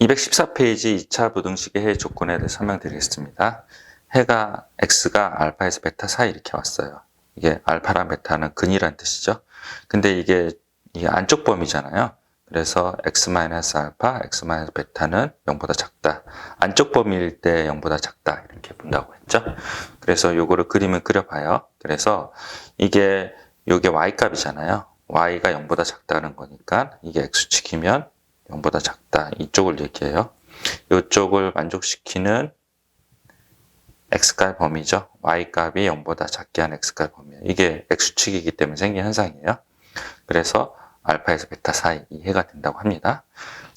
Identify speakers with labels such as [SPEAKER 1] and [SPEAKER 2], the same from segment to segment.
[SPEAKER 1] 214페이지 2차 부등식의 해 조건에 대해 설명드리겠습니다. 해가 x가 알파에서 베타 사이 이렇게 왔어요. 이게 알파랑 베타는 근이란 뜻이죠. 근데 이게 안쪽 범위잖아요. 그래서 x-알파, x-베타는 0보다 작다. 안쪽 범위일 때 0보다 작다. 이렇게 본다고 했죠. 그래서 요거를 그림을 그려봐요. 그래서 요게 y값이잖아요. y가 0보다 작다는 거니까 이게 x축이면 0보다 작다. 이쪽을 얘기해요. 이쪽을 만족시키는 x값 범위죠. y값이 0보다 작게 한 x값 범위예요. 이게 x축이기 때문에 생긴 현상이에요. 그래서 알파에서 베타 사이 이 해가 된다고 합니다.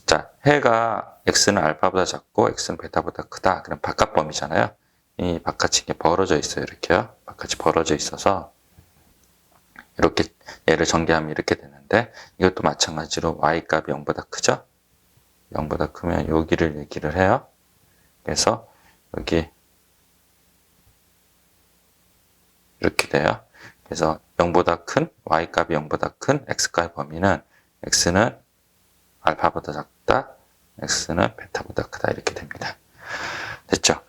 [SPEAKER 1] 자, 해가 x는 알파보다 작고 x는 베타보다 크다. 그럼 바깥 범위잖아요. 이 바깥이 이렇게 벌어져 있어요. 이렇게요. 바깥이 벌어져 있어서 이렇게 얘를 전개하면 이렇게 되는데 이것도 마찬가지로 y값이 0보다 크죠? 0보다 크면 여기를 얘기를 해요. 그래서 여기 이렇게 돼요. 그래서 0보다 큰 y값이 0보다 큰 x값의 범위는 x는 알파보다 작다, x는 베타보다 크다 이렇게 됩니다. 됐죠?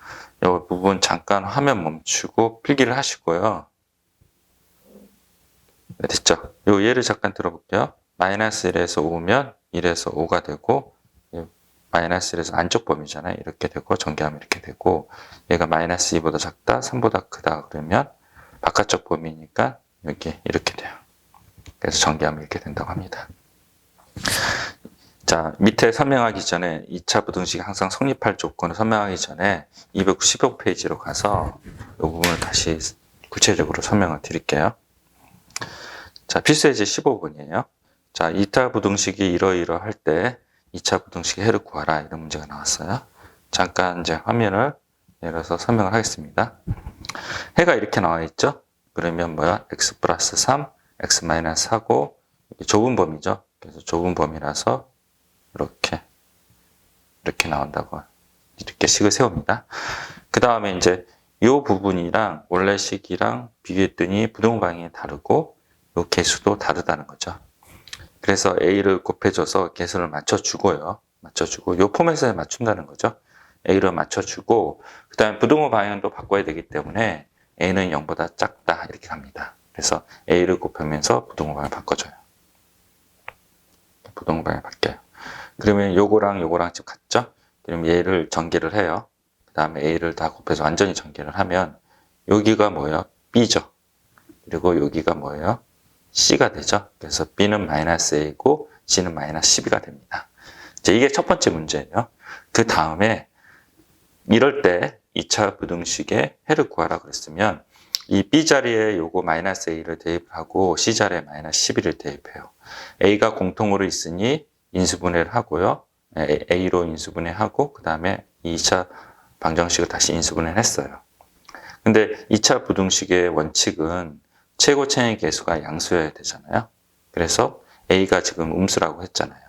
[SPEAKER 1] 이 부분 잠깐 화면 멈추고 필기를 하시고요. 네, 됐죠? 요 예를 잠깐 들어볼게요. 마이너스 1에서 5면 1에서 5가 되고 마이너스 1에서 안쪽 범위잖아요. 이렇게 되고 전개하면 이렇게 되고 얘가 마이너스 2보다 작다, 3보다 크다 그러면 바깥쪽 범위니까 여기 이렇게 돼요. 그래서 전개하면 이렇게 된다고 합니다. 자, 밑에 설명하기 전에 2차 부등식이 항상 성립할 조건을 설명하기 전에 295페이지로 가서 이 부분을 다시 구체적으로 설명을 드릴게요. 자, 필수예제 15번이에요. 자, 2차 부등식이 이러이러할 때 2차 부등식의 해를 구하라 이런 문제가 나왔어요. 잠깐 이제 화면을 열어서 설명을 하겠습니다. 해가 이렇게 나와 있죠? 그러면 뭐야? x 플러스 3, x 마이너스 4고 좁은 범위죠. 그래서 좁은 범위라서 이렇게 나온다고 이렇게 식을 세웁니다. 그 다음에 이제 이 부분이랑 원래 식이랑 비교했더니 부동 방향이 다르고 이 개수도 다르다는 거죠. 그래서 a를 곱해줘서 개수를 맞춰주고요. 맞춰주고 이 포맷에 맞춘다는 거죠. a를 맞춰주고 그 다음에 부동호 방향도 바꿔야 되기 때문에 a는 0보다 작다 이렇게 갑니다. 그래서 a를 곱하면서 부동호 방향을 바꿔줘요. 부동호 방향이 바뀌어요. 그러면 요거랑 지금 같죠? 그럼 얘를 전개를 해요. 그 다음에 a를 다 곱해서 완전히 전개를 하면 여기가 뭐예요? b죠. 그리고 여기가 뭐예요? c가 되죠. 그래서 b는 마이너스 a고 c는 마이너스 12가 됩니다. 이제 이게 첫 번째 문제예요. 그 다음에 이럴 때 2차 부등식의 해를 구하라 그랬으면 이 b 자리에 요거 마이너스 a를 대입하고 c 자리에 마이너스 12를 대입해요. a가 공통으로 있으니 인수분해를 하고요. a로 인수분해하고 그 다음에 2차 방정식을 다시 인수분해를 했어요. 근데 2차 부등식의 원칙은 최고차의 개수가 양수여야 되잖아요. 그래서 a가 지금 음수라고 했잖아요.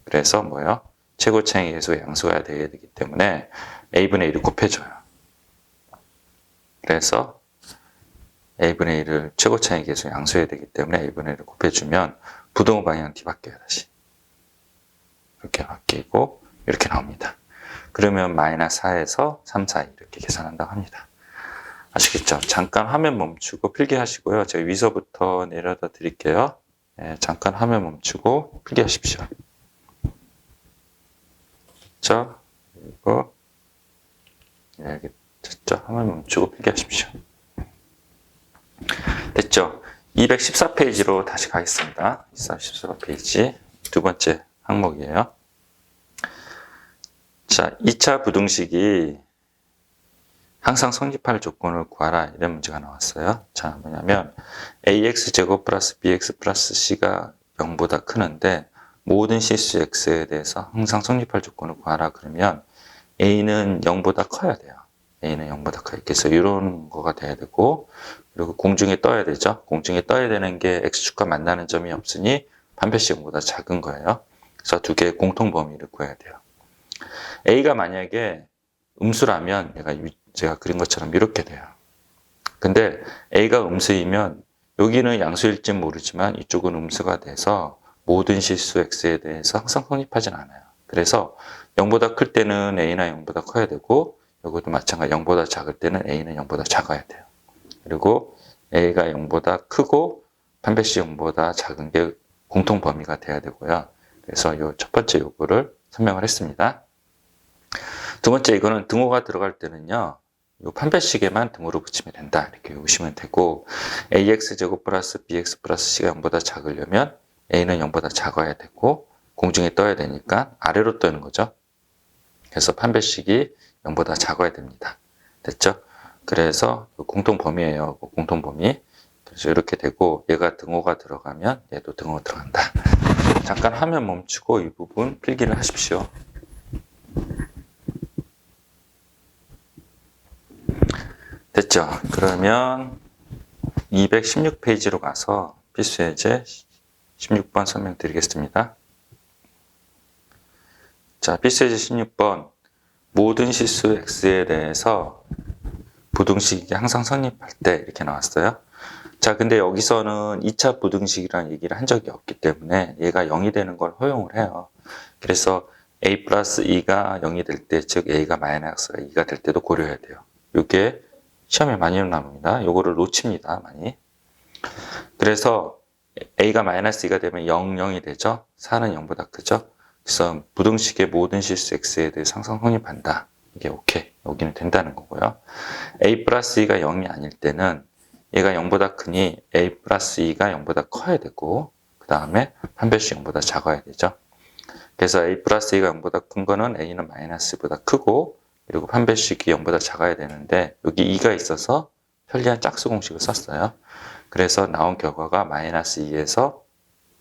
[SPEAKER 1] 그래서 뭐예요? 최고차의 개수가 양수가 되어야 되기 때문에 a분의 1을 곱해줘요. 그래서 a분의 1을 최고차의 개수 양수해야 되기 때문에 a분의 1을 곱해주면 부동호 방향 뒤바뀌어요. 다시 이렇게 바뀌고 이렇게 나옵니다. 그러면 마이너스 4에서 3 사이 이렇게 계산한다고 합니다. 아시겠죠? 잠깐 화면 멈추고 필기하시고요. 제가 위서부터 내려다 드릴게요. 네, 잠깐 화면 멈추고 필기하십시오. 됐죠? 그리고 여기 됐죠? 화면 멈추고 필기하십시오. 됐죠? 214페이지로 다시 가겠습니다. 214페이지 두 번째 항목이에요. 자, 2차 부등식이 항상 성립할 조건을 구하라 이런 문제가 나왔어요. 자, 뭐냐면 ax제곱 플러스 bx 플러스 c가 0보다 크는데 모든 실수 x에 대해서 항상 성립할 조건을 구하라 그러면 a는 0보다 커야 돼요. a는 0보다 커요. 그래서 이런 거가 돼야 되고 그리고 공중에 떠야 되죠. 공중에 떠야 되는 게 x축과 만나는 점이 없으니 반표시 0보다 작은 거예요. 그래서 두 개의 공통 범위를 구해야 돼요. a가 만약에 음수라면 제가 그린 것처럼 이렇게 돼요. 근데 a가 음수이면 여기는 양수일지 모르지만 이쪽은 음수가 돼서 모든 실수 x에 대해서 항상 성립하진 않아요. 그래서 0보다 클 때는 A나 0보다 커야 되고 이것도 마찬가지 0보다 작을 때는 A는 0보다 작아야 돼요. 그리고 A가 0보다 크고 판별식 0보다 작은 게 공통 범위가 돼야 되고요. 그래서 이 첫 번째 요구를 설명을 했습니다. 두 번째 이거는 등호가 들어갈 때는요. 이 판별식에만 등호를 붙이면 된다. 이렇게 외우시면 되고 ax제곱 플러스 bx 플러스 c가 0보다 작으려면 a는 0보다 작아야 되고 공중에 떠야 되니까 아래로 떠는 거죠. 그래서 판별식이 0보다 작아야 됩니다. 됐죠? 그래서 공통 범위예요. 공통 범위. 그래서 이렇게 되고 얘가 등호가 들어가면 얘도 등호 들어간다. 잠깐 화면 멈추고 이 부분 필기를 하십시오. 됐죠? 그러면 216페이지로 가서 필수예제 16번 설명드리겠습니다. 자, 필수예제 16번 모든 실수 x에 대해서 부등식이 항상 성립할 때 이렇게 나왔어요. 자, 근데 여기서는 2차 부등식이라는 얘기를 한 적이 없기 때문에 얘가 0이 되는 걸 허용을 해요. 그래서 a 플러스 2가 0이 될 때, 즉 a가 마이너스 2가 될 때도 고려해야 돼요. 이게 시험에 많이 나옵니다. 요거를 놓칩니다, 많이. 그래서 a가 마이너스 2가 되면 0, 0이 되죠. 4는 0보다 크죠. 그래서 부등식의 모든 실수 x에 대해 항상 성립한다. 이게 오케이. 여기는 된다는 거고요. a 플러스 2가 0이 아닐 때는 얘가 0보다 크니 a 플러스 2가 0보다 커야 되고 그 다음에 판별식 0보다 작아야 되죠. 그래서 a 플러스 2가 0보다 큰 거는 a는 마이너스보다 크고 그리고 판별식이 0보다 작아야 되는데 여기 2가 있어서 편리한 짝수 공식을 썼어요. 그래서 나온 결과가 마이너스 2에서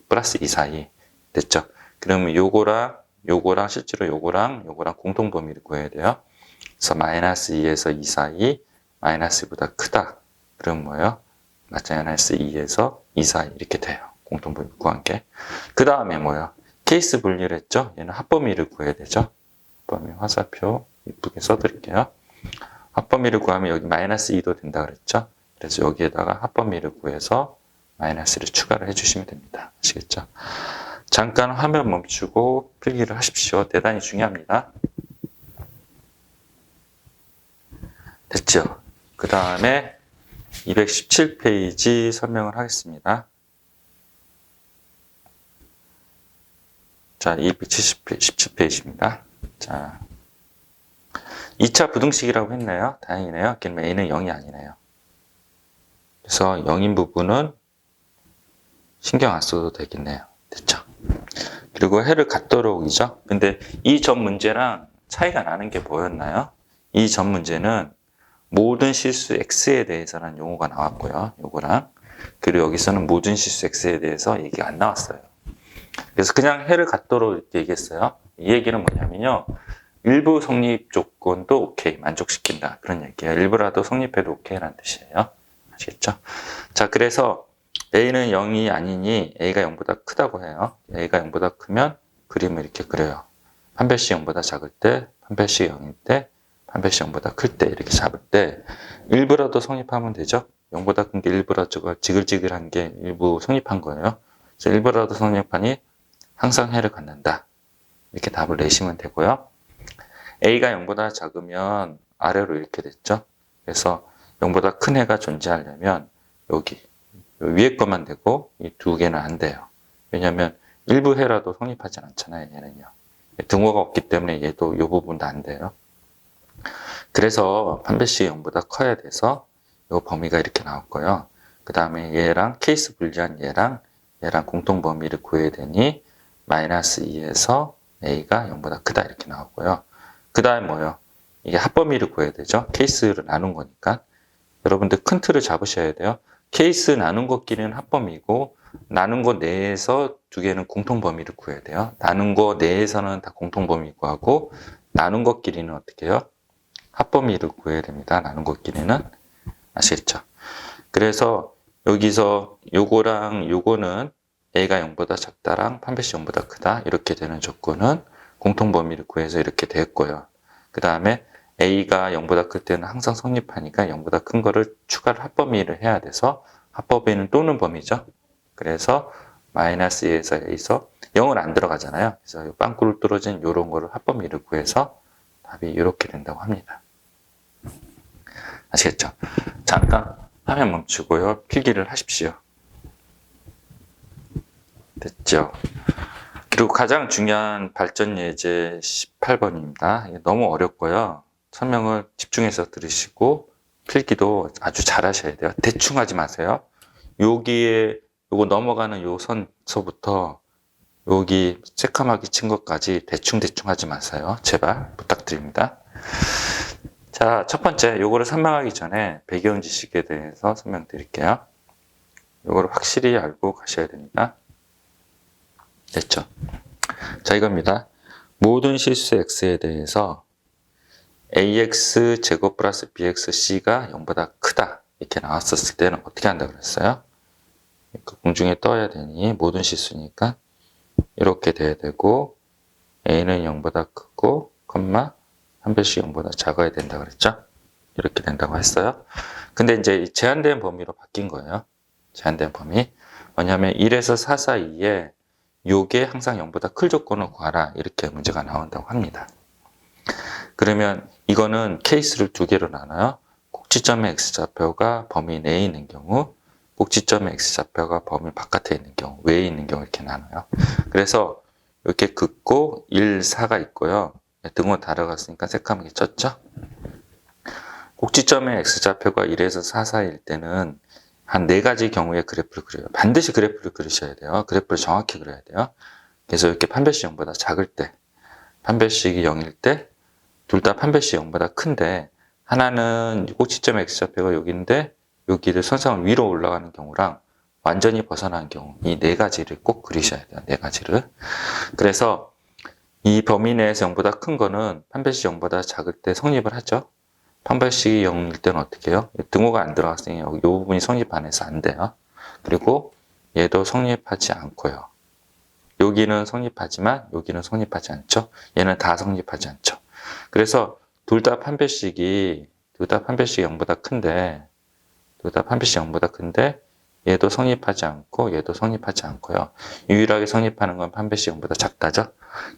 [SPEAKER 1] 플러스 2 사이 됐죠. 그러면 요거랑 실제로 요거랑 공통 범위를 구해야 돼요. 그래서 마이너스 2에서 2 사이 마이너스보다 크다. 그럼 뭐예요? 마이너스 2에서 2 사이 이렇게 돼요. 공통 범위 구한 게. 그 다음에 뭐예요? 케이스 분리를 했죠. 얘는 합범위를 구해야 되죠. 합범위 화살표 이쁘게 써드릴게요. 합범위를 구하면 여기 마이너스 2도 된다 그랬죠. 그래서 여기에다가 합범위를 구해서 마이너스를 추가를 해주시면 됩니다. 아시겠죠? 잠깐 화면 멈추고 필기를 하십시오. 대단히 중요합니다. 됐죠? 그 다음에 217페이지 설명을 하겠습니다. 자, 217페이지입니다. 자, 2차 부등식이라고 했네요. 다행이네요. 그러면 a는 0이 아니네요. 그래서 0인 부분은 신경 안 써도 되겠네요. 됐죠? 그리고 해를 갖도록이죠. 근데 이 전 문제랑 차이가 나는 게 뭐였나요? 이 전 문제는 모든 실수 x에 대해서라는 용어가 나왔고요. 요거랑. 그리고 여기서는 모든 실수 x에 대해서 얘기가 안 나왔어요. 그래서 그냥 해를 갖도록 이렇게 얘기했어요. 이 얘기는 뭐냐면요. 일부 성립 조건도 오케이, 만족시킨다. 그런 얘기예요. 일부라도 성립해도 오케이라는 뜻이에요. 아시겠죠? 자, 그래서 a는 0이 아니니 a가 0보다 크다고 해요. a가 0보다 크면 그림을 이렇게 그려요. 판별식 0보다 작을 때, 판별식 0일 때, 판별식 0보다 클 때 이렇게 잡을 때 일부라도 성립하면 되죠. 0보다 큰 게 일부라도 지글지글한 게 일부 성립한 거예요. 그래서 일부라도 성립하니 항상 해를 갖는다. 이렇게 답을 내시면 되고요. a가 0보다 작으면 아래로 이렇게 됐죠. 그래서 0보다 큰 해가 존재하려면 여기 위에 것만 되고 이 두 개는 안 돼요. 왜냐하면 일부 해라도 성립하지 않잖아요. 얘는요. 등호가 없기 때문에 얘도 이 부분도 안 돼요. 그래서 판별식이 0보다 커야 돼서 이 범위가 이렇게 나왔고요. 그 다음에 얘랑 케이스 분리한 얘랑 공통 범위를 구해야 되니 마이너스 2에서 a가 0보다 크다 이렇게 나왔고요. 그 다음에 뭐예요? 이게 합범위를 구해야 되죠. 케이스를 나눈 거니까. 여러분들 큰 틀을 잡으셔야 돼요. 케이스 나눈 것끼리는 합범위고 나눈 것 내에서 두 개는 공통 범위를 구해야 돼요. 나눈 것 내에서는 다 공통 범위 구하고 나눈 것끼리는 어떻게 해요? 합범위를 구해야 됩니다. 나눈 것끼리는. 아시겠죠? 그래서 여기서 요거랑 요거는 a가 0보다 작다랑 판별식 0보다 크다 이렇게 되는 조건은 공통 범위를 구해서 이렇게 됐고요. 그 다음에 a가 0보다 클 때는 항상 성립하니까 0보다 큰 거를 추가를 합범위를 해야 돼서 합범위는 또는 범위죠. 그래서 마이너스 2에서 a에서 0은 안 들어가잖아요. 그래서 빵꾸를 뚫어진 이런 거를 합범위를 구해서 답이 이렇게 된다고 합니다. 아시겠죠? 잠깐 화면 멈추고요. 필기를 하십시오. 됐죠? 그리고 가장 중요한 발전 예제 18번입니다. 이게 너무 어렵고요. 설명을 집중해서 들으시고 필기도 아주 잘 하셔야 돼요. 대충 하지 마세요. 여기에 요거 넘어가는 요 선서부터 여기 새까맣게 친 것까지 대충 하지 마세요. 제발 부탁드립니다. 자, 첫 번째 요거를 설명하기 전에 배경 지식에 대해서 설명드릴게요. 요거를 확실히 알고 가셔야 됩니다. 됐죠? 자, 이겁니다. 모든 실수 x에 대해서 ax 제곱 플러스 bxc가 0보다 크다 이렇게 나왔었을 때는 어떻게 한다 그랬어요? 공중에 떠야 되니 모든 실수니까 이렇게 돼야 되고 a는 0보다 크고 컴마 한 배씩 0보다 작아야 된다 그랬죠? 이렇게 된다고 했어요. 근데 이제 제한된 범위로 바뀐 거예요. 제한된 범위. 뭐냐면 1에서 4 사이에 요게 항상 0보다 클 조건을 구하라 이렇게 문제가 나온다고 합니다. 그러면 이거는 케이스를 두 개로 나눠요. 꼭지점의 x좌표가 범위 내에 있는 경우, 꼭지점의 x좌표가 범위 바깥에 있는 경우, 외에 있는 경우 이렇게 나눠요. 그래서 이렇게 긋고 1, 4가 있고요. 등호 달아갔으니까 새까맣게 쳤죠. 꼭지점의 x좌표가 1에서 4 사이일 때는 한 4가지 경우의 그래프를 그려요. 반드시 그래프를 그리셔야 돼요. 그래프를 정확히 그려야 돼요. 그래서 이렇게 판별식 0보다 작을 때, 판별식이 0일 때, 둘 다 판별식 0보다 큰데, 하나는 꼭지점 x좌표가 여기인데, 여기를 선상을 위로 올라가는 경우랑 완전히 벗어나는 경우, 이 4가지를 꼭 그리셔야 돼요. 4가지를. 그래서 이 범위 내에서 0보다 큰 거는 판별식 0보다 작을 때 성립을 하죠. 판별식이 0일 때는 어떻게 해요? 등호가 안 들어갔으니 이 부분이 성립 안 해서 안 돼요. 그리고 얘도 성립하지 않고요. 여기는 성립하지만 여기는 성립하지 않죠. 얘는 다 성립하지 않죠. 그래서 둘 다 판별식이 0보다 큰데 얘도 성립하지 않고 얘도 성립하지 않고요. 유일하게 성립하는 건 판별식 0보다 작다죠.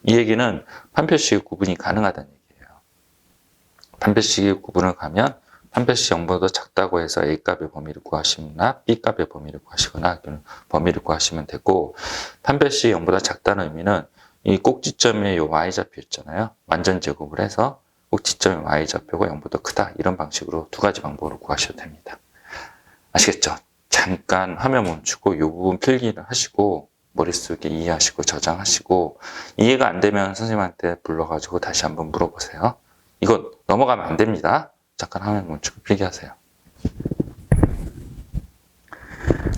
[SPEAKER 1] 이 얘기는 판별식 구분이 가능하다는 얘기예요. 판별식의 구분을 가면 판별식 0보다 작다고 해서 A값의 범위를 구하시거나 B값의 범위를 구하시거나 범위를 구하시면 되고, 판별식 0보다 작다는 의미는 이 꼭지점의 요 Y좌표 있잖아요. 완전 제곱을 해서 꼭지점의 Y좌표가 0보다 크다. 이런 방식으로 두 가지 방법으로 구하셔도 됩니다. 아시겠죠? 잠깐 화면 멈추고 이 부분 필기를 하시고 머릿속에 이해하시고 저장하시고, 이해가 안 되면 선생님한테 불러가지고 다시 한번 물어보세요. 이거 넘어가면 안 됩니다. 잠깐 화면 멈추고 필기하세요.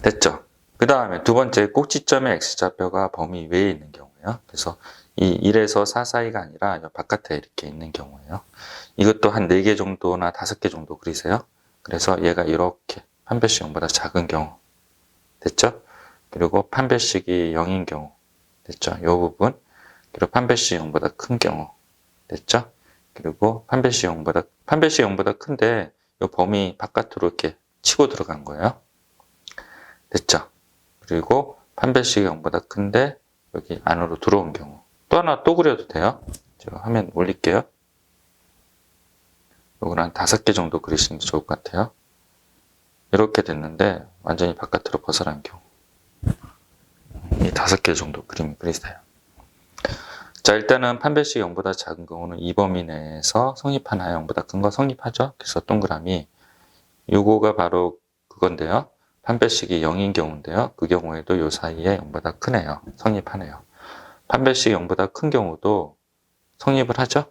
[SPEAKER 1] 됐죠? 그 다음에 두 번째, 꼭지점의 x좌표가 범위 외에 있는 경우예요. 그래서 이 1에서 4 사이가 아니라 바깥에 이렇게 있는 경우예요. 이것도 한 4개 정도나 5개 정도 그리세요. 그래서 얘가 이렇게 판별식 0보다 작은 경우. 됐죠? 그리고 판별식이 0인 경우. 됐죠? 이 부분. 그리고 판별식 0보다 큰 경우. 됐죠? 그리고 판별식 0보다 큰데 이 범위 바깥으로 이렇게 치고 들어간 거예요. 됐죠? 그리고 판별식이 0보다 큰데 여기 안으로 들어온 경우. 또 하나 또 그려도 돼요. 제가 화면 올릴게요. 요거는 한 5개 정도 그리시는 게 좋을 것 같아요. 이렇게 됐는데 완전히 바깥으로 벗어난 경우. 이 5개 정도 그림 그리세요. 자, 일단은 판별식이 0보다 작은 경우는 이 범위 내에서 성립하나요? 0보다 큰 거 성립하죠? 그래서 동그라미. 요거가 바로 그건데요. 판별식이 0인 경우인데요. 그 경우에도 요 사이에 0보다 크네요. 성립하네요. 판별식이 0보다 큰 경우도 성립을 하죠?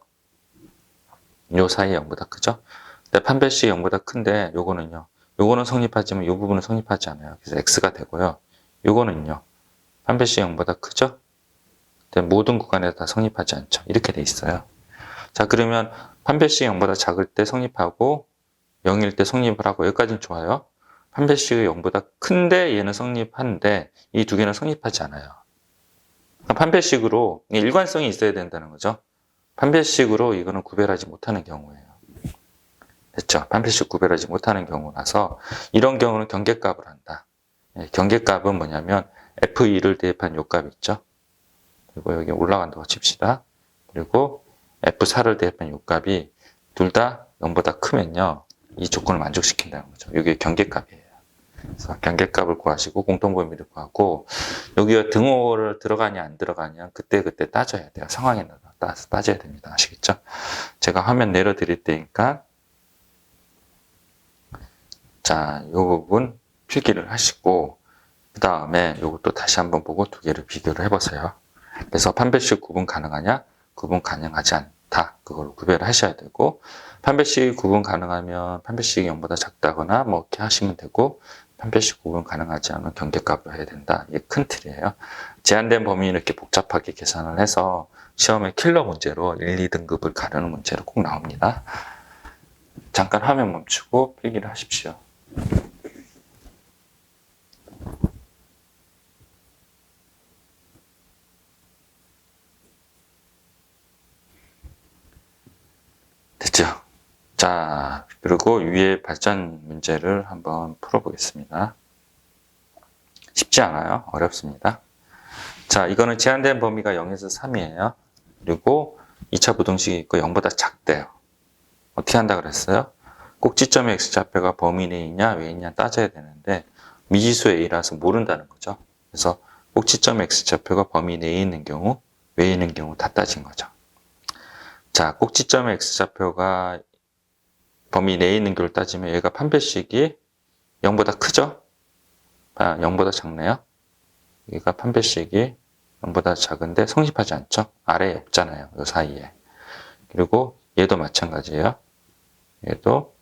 [SPEAKER 1] 요 사이에 0보다 크죠? 근데 판별식이 0보다 큰데 요거는요. 요거는 성립하지만 요 부분은 성립하지 않아요. 그래서 X가 되고요. 요거는요. 판별식이 0보다 크죠? 모든 구간에서 다 성립하지 않죠. 이렇게 돼 있어요. 자, 그러면 판별식이 0보다 작을 때 성립하고 0일 때 성립을 하고, 여기까지는 좋아요. 판별식이 0보다 큰데 얘는 성립하는데 이 두 개는 성립하지 않아요. 판별식으로 일관성이 있어야 된다는 거죠. 판별식으로 이거는 구별하지 못하는 경우예요. 됐죠? 판별식 구별하지 못하는 경우라서 이런 경우는 경계값을 한다. 경계값은 뭐냐면 F2를 대입한 요 값 있죠? 그리고 여기 올라간다고 칩시다. 그리고 F4를 대입한 요 값이 둘 다 0보다 크면요. 이 조건을 만족시킨다는 거죠. 이게 경계값이에요. 그래서 경계값을 구하시고 공통범위를 구하고 여기가 등호를 들어가냐 안 들어가냐 그때그때 따져야 돼요. 상황에 따라서 따져야 됩니다. 아시겠죠? 제가 화면 내려드릴 테니까 자, 이 부분 필기를 하시고 그 다음에 이것도 다시 한번 보고 두 개를 비교를 해보세요. 그래서 판별식 구분 가능하냐? 구분 가능하지 않다. 그걸 구별을 하셔야 되고 판별식이 구분 가능하면 판별식이 0보다 작다거나 뭐 이렇게 하시면 되고 판별식 구분 가능하지 않은 경계값으로 해야 된다. 이게 큰 틀이에요. 제한된 범위를 이렇게 복잡하게 계산을 해서 시험에 킬러 문제로 1, 2등급을 가르는 문제로 꼭 나옵니다. 잠깐 화면 멈추고 필기를 하십시오. 됐죠? 자, 그리고 위의 발전 문제를 한번 풀어보겠습니다. 쉽지 않아요. 어렵습니다. 자, 이거는 제한된 범위가 0에서 3이에요. 그리고 2차 부등식이 있고 0보다 작대요. 어떻게 한다 그랬어요? 꼭지점의 x좌표가 범위 내에 있냐 외에 있냐 따져야 되는데 미지수 a라서 모른다는 거죠. 그래서 꼭지점 x좌표가 범위 내에 있는 경우 외에 있는 경우 다 따진 거죠. 자, 꼭지점 x좌표가 범위 내에 있는 경우를 따지면 얘가 판별식이 0보다 크죠? 0보다 작네요. 여기가 판별식이 0보다 작은데 성립하지 않죠? 아래에 없잖아요. 이 사이에. 그리고 얘도 마찬가지예요. 얘도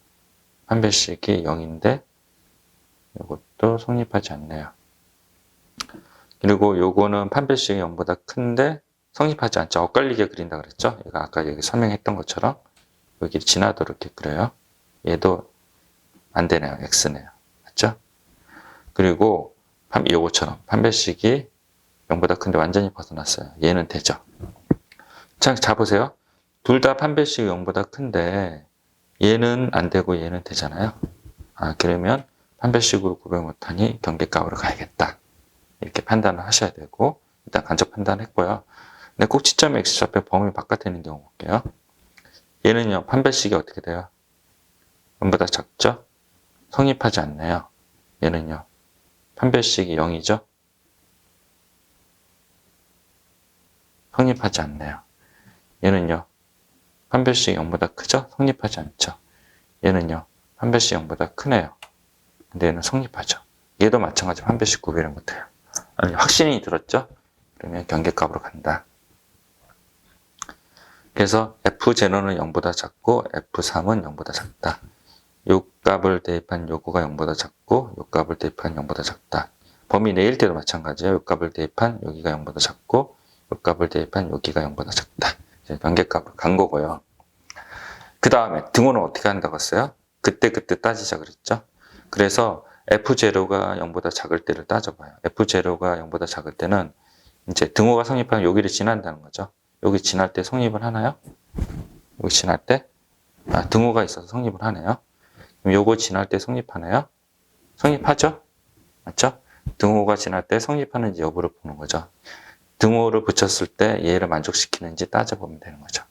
[SPEAKER 1] 판별식이 0인데 이것도 성립하지 않네요. 그리고 요거는 판별식이 0보다 큰데 성립하지 않죠. 엇갈리게 그린다 그랬죠? 얘가 아까 여기 설명했던 것처럼 여기 지나도록 이렇게 그려요. 얘도 안 되네요. X네요. 맞죠? 그리고 요거처럼 판별식이 0보다 큰데 완전히 벗어났어요. 얘는 되죠. 자, 보세요. 둘 다 판별식이 0보다 큰데 얘는 안 되고 얘는 되잖아요. 그러면 판별식으로 구별 못하니 경계값으로 가야겠다. 이렇게 판단을 하셔야 되고 일단 간접 판단했고요. 근데 꼭지점 x좌표 범위 바깥에 있는 경우 볼게요. 얘는요. 판별식이 어떻게 돼요? 0보다 작죠? 성립하지 않네요. 얘는요. 판별식이 0이죠? 성립하지 않네요. 얘는요. 판별식이 0보다 크죠? 성립하지 않죠. 얘는요. 판별식이 0보다 크네요. 근데 얘는 성립하죠. 얘도 마찬가지 판별식 구별을 못해요. 아니, 확신이 들었죠? 그러면 경계값으로 간다. 그래서 F0는 0보다 작고 F3은 0보다 작다. 요 값을 대입한 요거가 0보다 작고 요 값을 대입한 0보다 작다. 범위 내일 때도 마찬가지예요. 요 값을 대입한 여기가 0보다 작고 요 값을 대입한 여기가 0보다 작다. 경계값으로 간 거고요. 그 다음에 등호는 어떻게 한다고 했어요? 그때 따지자 그랬죠? 그래서 F0가 0보다 작을 때를 따져봐요. F0가 0보다 작을 때는 이제 등호가 성립하면 여기를 지난다는 거죠. 여기 지날 때 성립을 하나요? 여기 지날 때? 등호가 있어서 성립을 하네요. 그럼 요거 지날 때 성립하나요? 성립하죠? 맞죠? 등호가 지날 때 성립하는지 여부를 보는 거죠. 등호를 붙였을 때 얘를 만족시키는지 따져보면 되는 거죠.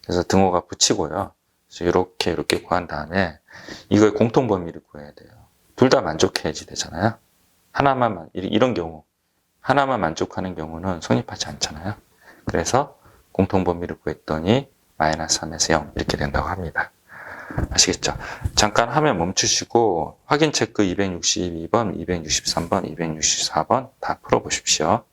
[SPEAKER 1] 그래서 등호가 붙이고요. 그래서 이렇게 구한 다음에 이걸 공통 범위를 구해야 돼요. 둘 다 만족해야지 되잖아요. 하나만, 이런 경우. 하나만 만족하는 경우는 성립하지 않잖아요. 그래서 공통 범위를 구했더니 마이너스 3에서 0 이렇게 된다고 합니다. 아시겠죠? 잠깐 화면 멈추시고 확인 체크 262번, 263번, 264번 다 풀어보십시오.